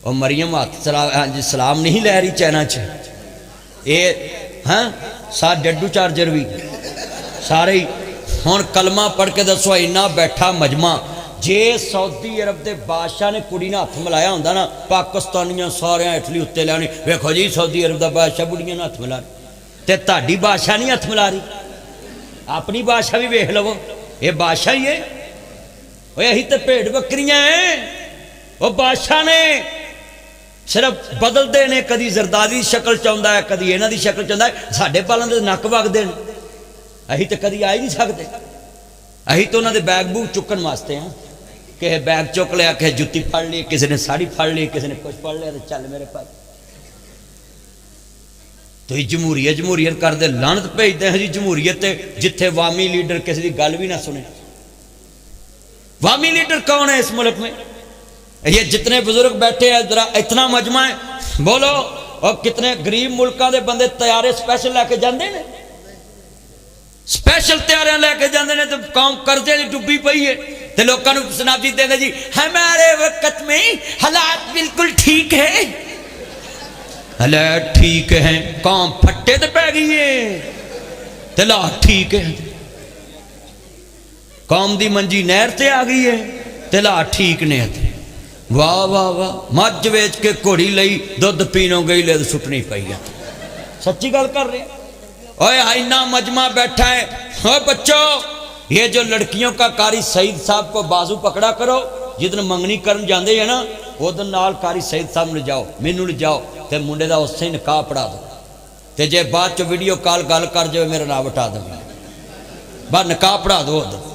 और मरियम हाथ सलाम नहीं लै रही चैना च ये हाँ सा डड्डू चार्जर भी सारे ही हुण कलमा पढ़ के दसो इन्ना बैठा मजमा जे सऊदी अरब के बादशाह ने कुड़ी ने हथ मिलाया होंदा ना पाकिस्तानियां सारे इटली उत्ते लैनी वेखो जी सऊदी अरब का बादशाह बुढ़िया ने हथ मिला ते तुहाडी बादशाह नहीं हथ मिला रही अपनी बादशाह भी वेख लवो ये बादशाह ही है अही तो भेड़ बकरियां हैं वो बादशाह ने सिर्फ बदलते ने कदी जरदारी की शक्ल चाहता है कदी इन्हां दी शक्ल चाहता है साडे पालों दे नक वगदे ने अही तो कदी आ ही नहीं सकते अही तो उन्होंने बैग बूग चुकन वास्ते हैं कि बैग चुक लिया कि जुत्ती फड़ ली किसी ने साड़ी फड़ ली किसी ने कुछ फड़ लिया तो चल मेरे पास तो जमहूरीयत जमहूरीयत करते लानत भेजते हैं जी जमहूरीयत जिथे वामी लीडर किसी की गल भी ना सुने वामी लीडर कौन है इस मुल्क में ये जितने बुजुर्ग बैठे हैं जरा इतना मजमा है बोलो और कितने गरीब मुल्कों के बंदे तैयारे स्पैशल लैके जाते हैं स्पैशल तैयारियां लैके जाते हैं तो कौम कर्जे की डुब्बी पई है तो लोगों को सुनाती देंगे जी हमारे वक्त में हालात बिल्कुल ठीक है हालात ठीक है कौम फट्टे तो पै गई है तो हालात ठीक है कौम की मंजी नहर से आ गई है तो हालात ठीक ने वाह वाह वाह मझ वेच के घोड़ी लई दुध पीनों गई ले सुटनी पई है सच्ची गल कर रहे ओए इन्ना मजमा बैठा है ओ बच्चों ये जो लड़कियों का कारी सईद साहब को बाजू पकड़ा करो जिदन मंगनी करन जाते हैं ना उदन नाल कारी सईद साहब ले जाओ मैनू ले जाओ तो मुंडे का उस ही निकाह पढ़ा दो तो जे बाद च वीडियो कॉल गल कर जाए मेरा नाम हटा दो बस निकाह पढ़ा दो उधर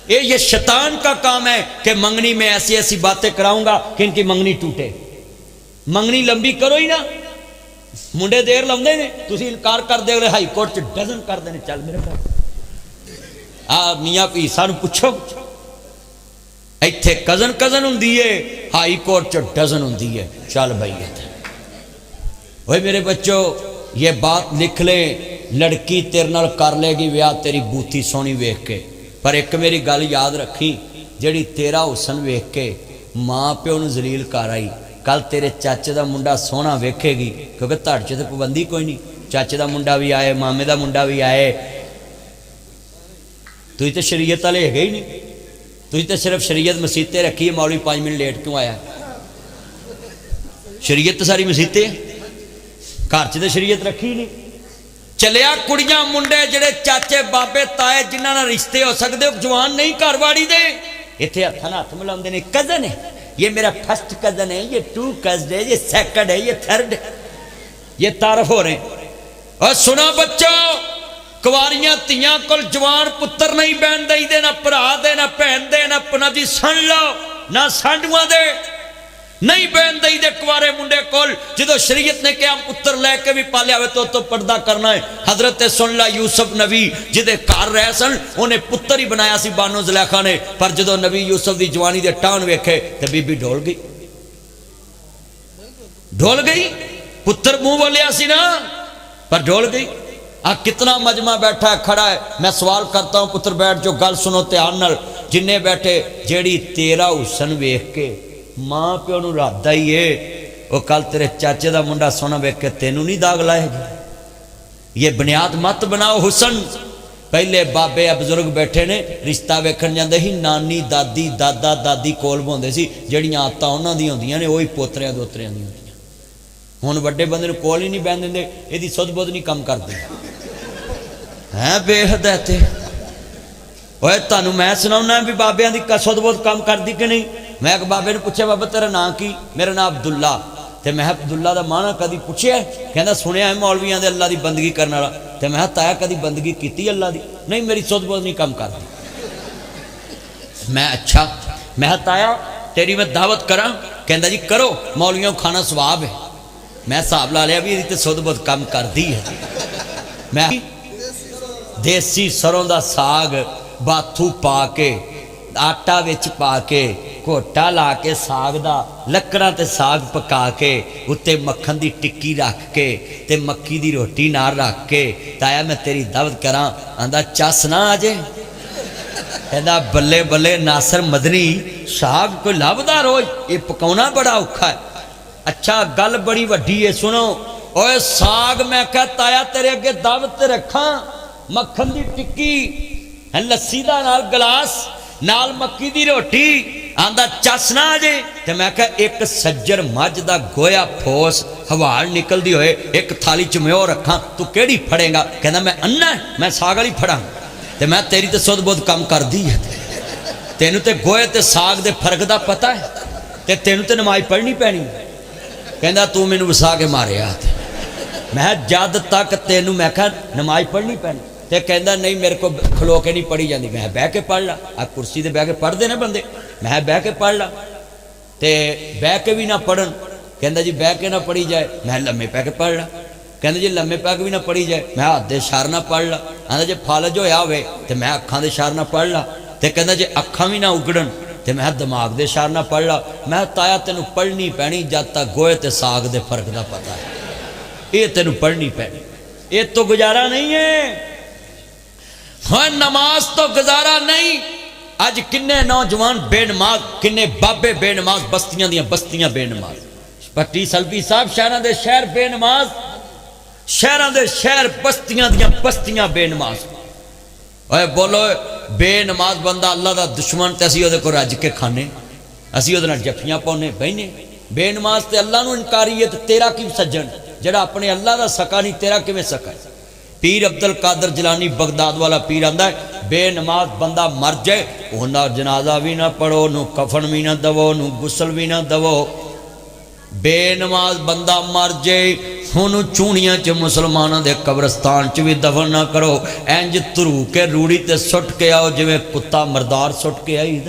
ये शैतान का काम है कि मंगनी में ऐसी ऐसी बातें कराऊंगा कि इनकी मंगनी टूटे मंगनी लंबी करो ही ना मुंडे देर लाते ने तुम इनकार कर दे हाई कोर्ट च डजन कर देने चल मेरे घर आ मियाँ भी सानू पुछो इत्थे कजन कजन हुंदी है हाई कोर्ट च डजन हुंदी है चल भाई ओए मेरे बच्चों ये बात लिख ले लड़की तेरे नाल कर लेगी ब्याह तेरी बूथी सोहनी वेख के पर एक मेरी गल याद रखी जिहड़ी तेरा हुसन वेख के माँ प्यो नूं जलील कर आई कल तेरे चाचे का मुंडा सोहना वेखेगी क्योंकि धड़ च तो पाबंदी कोई नहीं चाचे का मुंडा भी आए मामे का मुंडा भी आए तुझी तो शरीयत वाले है ही नहीं तुझी तो सिर्फ शरीयत मसीते रखी है मौलवी 5 मिनट लेट क्यों आया शरीयत तो सारी मसीते घर च तो शरीयत रखी नहीं चलिया कुड़ियां मुंडे जेड़े चाचे बाबे ताए जिन्हां नाल रिश्ते हो सकते जवान नहीं घर वाड़ी दे इत्थे हत्थां नाल हत्थ मिलाउंदे ने कजन है ये मेरा फर्स्ट कजन है ये 2 कजन है ये सेकंड है ये थर्ड ये तारफ हो रहे और सुना बच्चों कुवारियां तियां कोल जवान पुत्र नहीं बहन दे ना भरा दे ना भैन दे ना अपना जी सुन लो ना सांडुआं दे नहीं बहन दई दे कुवारे मुंडे कोल जो शरीयत ने कहा पुत्र लैके भी पालिया तो पर्दा करना है हजरत सुन ला यूसुफ नबी जिदे घर रह सन उन्हें पुत्र ही बनाया सी बानो जुलैखा ने पर जो नबी यूसुफ की जवानी दे टाण वेखे तो बीबी ढोल गई पुत्र मुंह बोलिया सी ना पर ढोल गई आ कितना मजमा बैठा है खड़ा है मैं सवाल करता हूं पुत्र बैठ जो गल सुनो ध्यान नाल जिन्ने बैठे जेड़ी तेरा हुसन वेख के मां प्यो नूं रादा ही है वो कल तेरे चाचे का मुंडा सोना वेख के तेनू नहीं दाग लाएगी ये बुनियाद मत बनाओ हुसन पहले बाबे बुजुर्ग बैठे ने रिश्ता वेखण जांदे ही नानी दादी दादा दादी कोल बोंदे सी जड़ियां आदतां उन्हां दी होंदियां ने ओही पोतरियां दोतरियां दी होंदियां हुण वड्डे बंदे नूं कोल ही नहीं बहन दिंदे इहदी सुध बुध नहीं कम करदी है बेहद ते ओए तुहानूं मैं सुणाउणा भी बाबियां दी सुध बुध कम करदी कि नहीं मैं एक बाबे ने पूछा बाबा तेरा नाम की मेरा नाम अब्दुल्ला तो मैं अब्दुल्ला का माना कभी पूछया कहता सुनिया है मौलवियां दे अल्लाह की बंदगी करने वाला तो मैं ताया कभी बंदगी की अल्लाह की नहीं मेरी सुध बुध नहीं कम करती मैं अच्छा मैं ताया तेरी मैं दावत करा कहता जी करो मौलवियों खाना स्वाब है मैं हिसाब ला लिया भी ये सुध बुध कम कर दी है मैं देसी सरों का साग बाथू पा के आटा विच पा के घोटा ला के साग दा लकड़ा ते साग पका के उत्ते मक्खन दी टिक्की रख के ते मक्की दी रोटी नाल रख के ताया मैं तेरी दावत करा आंदा चस ना आजे कहता बल्ले बल्ले नासर मदनी साग कोई लभदा रोज ये पकाउणा बड़ा औखा है अच्छा गल बड़ी वड्डी है, सुनो। ओए साग मैं कहा ताया तेरे अगे दावत रखा, मक्खन की टिक्की है, लस्सी का नाल गिलास नाल मक्की की रोटी, आंदा चस ना जे। ते मैं कहा एक सज्जर मझ दा गोया ठोस हवाल निकलती होए एक थाली च मैं रखा, तू केड़ी फड़ेगा? कहना मैं अन्ना मैं साग वाली फड़ा। ते मैं तेरी तो सुध बुध कम कर दी है, तेनू ते गोए ते साग दे फर्क दा पता है, ते तेनू ते नमाज पढ़नी पैनी। कहना तू मैनू वसा के मारिया। मैं जद तक तेनू मैं कहा नमाज पढ़नी पैनी, तो कहता नहीं मेरे को खलो के नहीं पढ़ी जाती। मैं बह के पढ़ ला, आ कुर्सी से बह के पढ़ते ना बंदे, मैं बह के पढ़ ला। तो बह के भी ना पढ़न, कहता जी बह के ना पढ़ी जाए, मैं लम्मे पै के पढ़ ला। कहते जी लम्मे पै के भी ना पढ़ी जाए, मैं हाथ दे इशारे ना पढ़ ला। आंदा जे फालज होया होवे तो मैं अखां दे इशारे ना पढ़ ला। तो कहता जे अखां भी ना उगड़न तो मैं दिमाग दे इशारे ना पढ़ ला। मैं ताया तेनू पढ़नी पैनी जद तक गोए ते साग दे फर्क दा पता है, ये तेनू पढ़नी पैनी, ये तो गुजारा नहीं है। हाँ नमाज तो गुजारा नहीं। अज किन्ने नौजवान बेनमाज, किन्ने बाबे बेनमाज, बस्तियां दियां बस्तियां बेनमाज। भट्टी सल्फी साहब शहरों के शहर बेनमाज, शहरों के शहर बस्तियां दियां बस्तियां बेनमाज। ओए बोलो बेनमाज बंदा अल्लाह का दुश्मन, तो असीं उहदे कोल रज के खाने, असीं उहदे नाल जफ्फियां पाउने बहने। बेनमाज ते अल्लाह नूं इनकारी है, तो तेरा की सज्जन जिहड़ा अपने अल्लाह का सका नहीं, तेरा किवें सका है? पीर अब्दुल कादर जिलानी बगदाद वाला पीर आंदा है बेनमाज बंदा मर जाए उहदा जनाजा भी ना पढ़ो, नू कफन भी ना दवो, नू गुसल भी ना दवो। बेनमाज बंदा मर जाए उन्होंने चूड़ियां च मुसलमानों के कब्रस्तान च भी दफन ना करो, इंज धरू के रूड़ी ते सुट के आओ जिवें कुत्ता मरदार सुट के आई।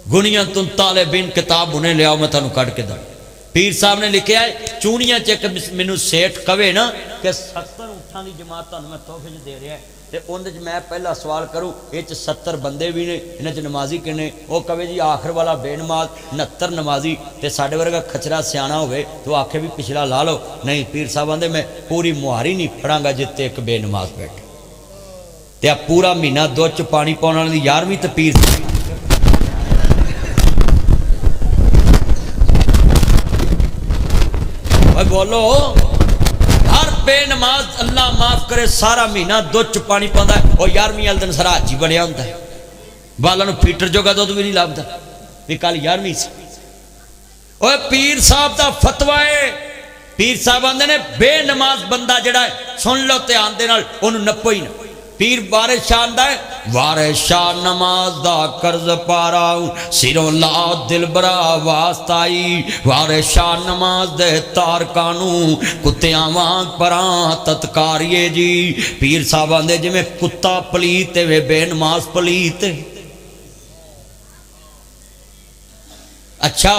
गुनिया तुम ताले बिन किताब उन्हें लियाओ, मैं तुहानूं कढ़ के दा। पीर साहब ने लिखा है चूड़ियां च एक मैनू सेठ कवे ना कि 70 ऊँठां की जमात तुहानूं मैं तोहफे च दे रहा है, तो उन्हें मैं पहला सवाल करूँ ये 70 बंदे भी ने, इन्हें नमाजी किन्ने? वो कवे जी आखिर वाला बेनमाज 69 नमाजी, तो साढ़े वर्गा खचरा सियाना होवे तो आखे भी पिछला ला लो। नहीं पीर साहब आंदे मैं पूरी मुहारी नहीं फड़ांगा जिते एक बेनमाज बैठे। तो पूरा महीना दुध च पानी पाने वाली 11वीं तो पीर बोलो हर बेनमाज अल्लाह माफ करे सारा महीना दुध च पानी पाता है, और 11वीं वाले दिन सारा हाजी बनया होता है, बालों को फीटर जोगा दुध भी नहीं लभदा भी कल 11वीं सी। ओए पीर साहब का फतवा है, पीर साहब आंदे ने बेनमाज बंदा जड़ा है सुन लो ध्यान दे नाल ओनू नप्पो ही ना। पीर वारिस शाह आंदा है वारिस शाह नमाज दा कर्ज पारा सिरों ला दिल बरा वास्ताई, वारिस शाह नमाज दे तार कानू कुत्तियां वांग परा तत्कारिए जी। पीर साहब आंदे जिवें कुत्ता पलीत वे बेनमाज पलीत। अच्छा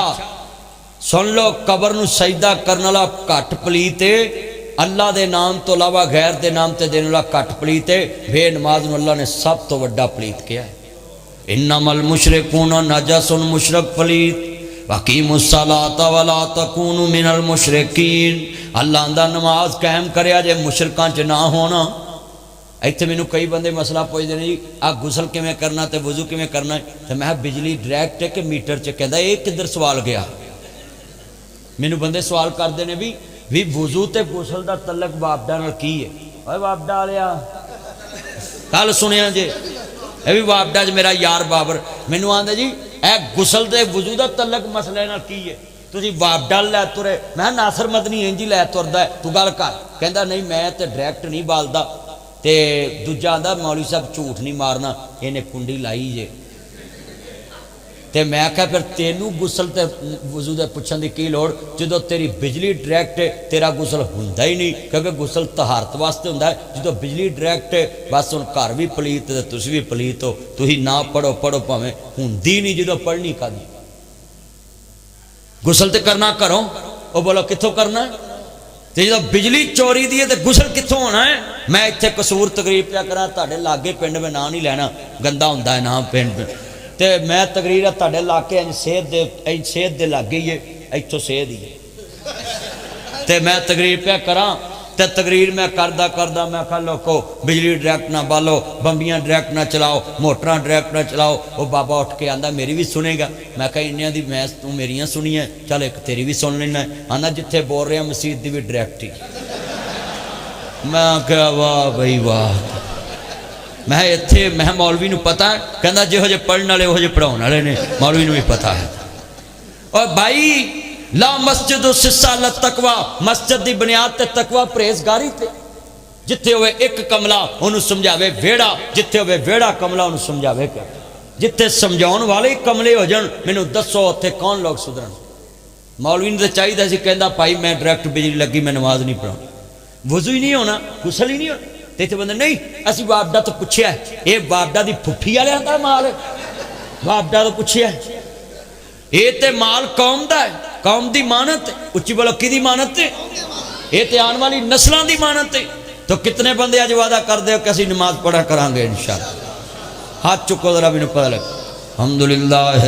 सुन लो कबर नूं सजदा करने वाला घट पलीत है, अल्लाह के नाम तो अलावा गैर के नाम से देने वाला घट पलीत है। बेनमाज नूं अल्लाह ने सब तो वड्डा पलीत किया है। इन्नमल मुशरिकून नजसुन मुशरक पलीत वकीमुस्सलाता वला तकूनु मिनल मुशरिकीन। अल्लाह दा नमाज कायम करया जे मुशरकां च ना होना। इत्थे मैनू कई बंदे मसला पुछदे ने जी आ गुसल किवें करना ते वजू किवें करना है, तो मैं बिजली डायरैक्ट है कि मीटर च? कहंदा ये किधर सवाल गया? मैनू बंदे सवाल करते हैं भी वजू ते गुसल का तलक बापडा नाल की है? ओए बापडा वालिया कल सुनिया जे ये भी बापडा च मेरा यार बाबर मैनू आंदे जी ए गुसल ते वजू का तलक मसले नाल की है? तुसीं बापडा लै तुरे। मैं नासर मदनी इंज ही लै तुरदा है, तू गल कर। कहंदा नहीं मैं तो डायरैक्ट नहीं बालदा। ते दूजा आंदा मौलवी साहब झूठ नहीं मारना, इन्हें कुंडी लाई जे। तो मैं आख्या फिर तेनू गुसल ते वजू दे पुछण दी की लोड़ जो तेरी बिजली डायरैक्ट है, तेरा गुसल हुंदा ही नहीं, क्योंकि गुसल तहारत वास्ते हुंदा है। जो बिजली डायरैक्ट है बस हुण घर भी पलीत ते तुसीं भी पलीत हो, तुसीं ना पढ़ो पढ़ो भावें हुंदी नहीं, जो पढ़नी कदी गुसल तो करना घरों। वो बोलो कित्थों करना है? तो जो बिजली चोरी दी है तो गुसल कित्थों होना है? मैं इत्थे कसूर तकरीर पिया करा तुहाडे लागे पिंड में ना नहीं लैना, गंदा हुंदा है ना पिंड। तो मैं तकरीर तुहाडे इलाके सेहत दे लागे ही है, इत्थों सेहत ही है। तो मैं तकरीर पिया करा तो तकरीर मैं करदा मैं कहा लोको बिजली डायरैक्ट ना बालो, बंबियां डायरैक्ट ना चलाओ, मोटरां डायरैक्ट ना चलाओ। वो बाबा उठ के आंदा मेरी भी सुनेगा। मैं कहा इन्नियां दी मैं तू मेरियां सुनी है, चल एक तेरी भी सुन लेना। आंदा जिथे बोल रहे मसीत दी भी डायरैक्ट ही। मैं क्या वाह बई वाह। मैं इत्थे मैं मौलवी नूं पता है, कहंदा जिहो जे पढ़न वाले उहो जे पढ़ाउण वाले ने, मौलवी नूं भी पता है। और भाई ला मस्जिद सिस्सा ला तकवा, मस्जिद की बुनियाद ते तकवा परहेजगारी ते। जिथे होवे एक कमला उन्होंने समझावे वेड़ा, जिथे होवे वेड़ा कमला उन्होंने समझावे क्या। जिथे समझाउण वाले कमले हो जान, मैनू दसो उत्थे कौन लोग सुधरन। मौलवी ने तो चाहिए सी, कहंदा भाई मैं डायरैक्ट बिजली लगी मैं नमाज नहीं पढ़ाऊँ, वजू ही नहीं होना, गुसल ही नहीं होना। तो इतने बंदे नहीं असी बाबडा तो पूछया, ये बाबडा की फुफी वाले का माल है, बाबडा तो पूछया ये तो माल कौम का है, कौम की मानत है। उच्ची बोलो कि मानत है, ये तो आने वाली नस्लों की मानत है। तो कितने बंदे अज वादा करते हो कि असी नमाज पढ़ा करांगे इंशाअल्लाह। हाथ चुको जरा, मैनूं पता लगे। अल्हम्दुलिल्लाह।